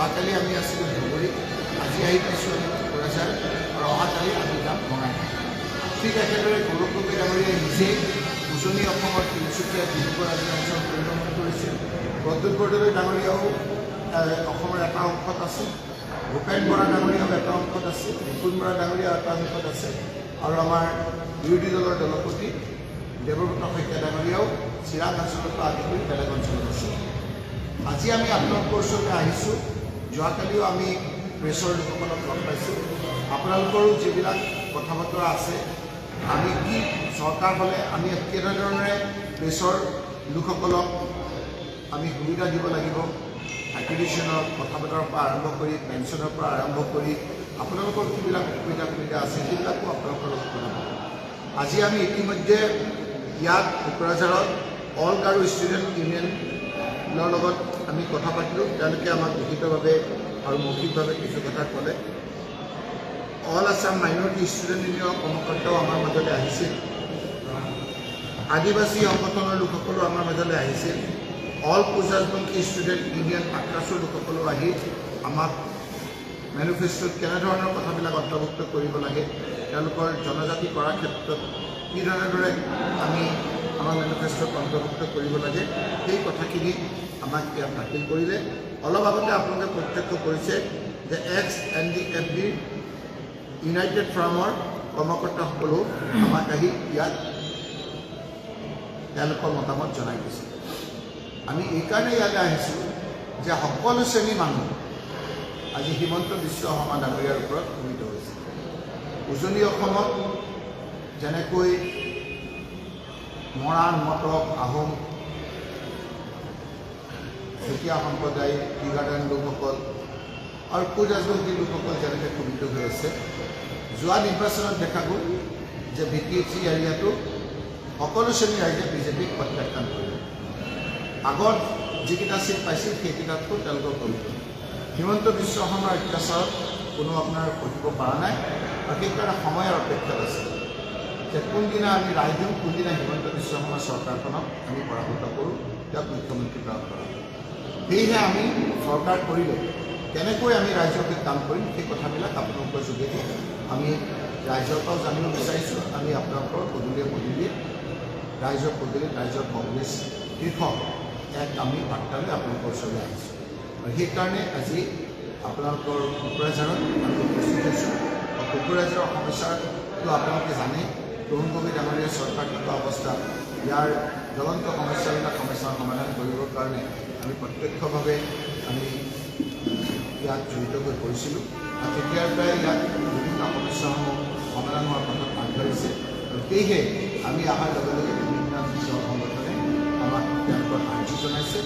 যোৱাকালি আমি আছিলোঁ ধুবুৰী, আজি আহি পাইছোঁ আমি কোকৰাঝাৰ আৰু অহাকালি আমি যাম বঙাইগাঁও। ঠিক একেদৰে গৌৰৱ গগৈ ডাঙৰীয়াই নিজেই উজনি অসমৰ তিনিচুকীয়া ডিব্ৰুগড় আদি অঞ্চল পৰিভ্ৰমণ কৰিছিল। প্ৰদ্যুৎ বৰদলৈ ডাঙৰীয়াও অসমৰ এটা অংশত আছে, ভূপেন বৰা ডাঙৰীয়াও এটা অংশত আছে, ৰিপুণ বৰা ডাঙৰীয়াও এটা অংশত আছে আৰু আমাৰ বিৰোধী দলৰ দলপতি দেৱব্ৰত শইকীয়া ডাঙৰীয়াও চিৰাং অঞ্চলৰ পৰা আদি কৰি বেলেগ অঞ্চলত আছে। আজি আমি আপোনালোকৰ ওচৰলৈ আহিছোঁ। যোৱাকালিও আমি প্ৰেছৰ লোকসকলক লগ পাইছোঁ। আপোনালোকৰো যিবিলাক কথা বতৰা আছে, আমি কি চৰকাৰ হ'লে আমি কেনেধৰণেৰে প্ৰেছৰ লোকসকলক আমি সুবিধা দিব লাগিব, এপ্লিকেশ্যনৰ কথা বতৰাৰ পৰা আৰম্ভ কৰি পেঞ্চনৰ পৰা আৰম্ভ কৰি আপোনালোকৰ যিবিলাক সুবিধা আছে সেইবিলাকো আপোনালোকৰ লগত জনাব। আজি আমি ইতিমধ্যে ইয়াত কোকৰাঝাৰত অল গাৰো ষ্টুডেণ্ট ইউনিয়নৰ লগত আমি কথা পাতিলোঁ। তেওঁলোকে আমাক লিখিতভাৱে আৰু মৌখিকভাৱে কিছু কথা ক'লে। অল আছাম মাইনৰিটি ষ্টুডেণ্ট ইউনিয়নৰ কৰ্মকৰ্তাও আমাৰ মাজলৈ আহিছিল, আদিবাসী সংগঠনৰ লোকসকলো আমাৰ মাজলৈ আহিছিল, অল পূজাজবংশী ষ্টুডেণ্ট ইউনিয়ন আক্ৰাছৰ লোকসকলো আহি আমাক মেনিফেষ্টোত কেনেধৰণৰ কথাবিলাক অন্তৰ্ভুক্ত কৰিব লাগে, তেওঁলোকৰ জনজাতি কৰাৰ ক্ষেত্ৰত কি ধৰণেদৰে আমি আমাৰ মেনিফেষ্টোত অন্তৰ্ভুক্ত কৰিব লাগে সেই কথাখিনি আমাক ইয়াত দাখিল কৰিলে। অলপ আগতে আপোনালোকে প্ৰত্যক্ষ কৰিছে যে XNDFB ইউনাইটেড ফ্ৰামৰ কৰ্মকৰ্তাসকলেও আমাক আহি ইয়াত তেওঁলোকৰ মতামত জনাই দিছে। আমি এইকাৰণে ইয়ালৈ আহিছোঁ যে সকলো শ্ৰেণীৰ মানুহ আজি হিমন্ত বিশ্ব শৰ্মা ডাঙৰীয়াৰ ওপৰত মোহিত হৈছে। উজনি অসমত যেনেকৈ মৰাণ, মটক, আহোম, চুতীয়া সম্প্ৰদায়, টি গাৰ্ডেন লোকসকল আৰু কোচ ৰাজবংশী লোকসকল যেনেকৈ ক্ষোভিত হৈ আছে, যোৱা নিৰ্বাচনত দেখা গ'ল যে BTC এৰিয়াটো সকলো শ্ৰেণীৰ ৰাইজে বিজেপিক প্ৰত্যাখ্যান কৰিলে। আগত যিকেইটা চিট পাইছিল সেইকেইটাতকৈ তেওঁলোকৰ ক্ষোভিত। হিমন্ত বিশ্ব শৰ্মাৰ অত্যাচাৰত কোনো আপোনাৰ সহিব পৰা নাই আৰু সেইকাৰণে সময়ৰ অপেক্ষাত আছে যে কোনদিনা আমি ৰায় দিওঁ, কোনদিনা হিমন্ত বিশ্ব শৰ্মা চৰকাৰখনক আমি পৰাভূত কৰোঁ, তেওঁক মুখ্যমন্ত্ৰী প্ৰাপ্ত কৰা। সেয়েহে আমি চৰকাৰ কৰিলে কেনেকৈ আমি ৰাইজৰ কাম কৰিম সেই কথাবিলাক আপোনালোকৰ যোগেদি আমি ৰাইজৰ পৰাও জানিব বিচাৰিছোঁ। আমি আপোনালোকৰ পদূলিয়ে ৰাইজৰ কংগ্ৰেছ শীৰ্ষক এক আমি বাৰ্তালৈ আপোনালোকৰ ওচৰলৈ আহিছোঁ আৰু সেইকাৰণে আজি আপোনালোকৰ কোকৰাঝাৰত আমি উপস্থিত হৈছোঁ। কোকৰাঝাৰৰ সমস্যাটো আপোনালোকে জানে, তৰুণ গগৈ ডাঙৰীয়াৰ চৰকাৰ থকা অৱস্থাত ইয়াৰ জ্বলন্ত সমস্যাৰ সমাধান কৰিবৰ কাৰণে আমি প্ৰত্যক্ষভাৱে আমি ইয়াত জড়িত হৈ পৰিছিলোঁ আৰু তেতিয়াৰ পৰাই ইয়াত বিভিন্ন সমস্যাসমূহ সমাধান হোৱাৰ পথত আগবাঢ়িছে আৰু সেয়েহে আমি অহাৰ লগে লগে বিভিন্ন দল সংগঠনে আমাক তেওঁলোকৰ আৰ্জি জনাইছে।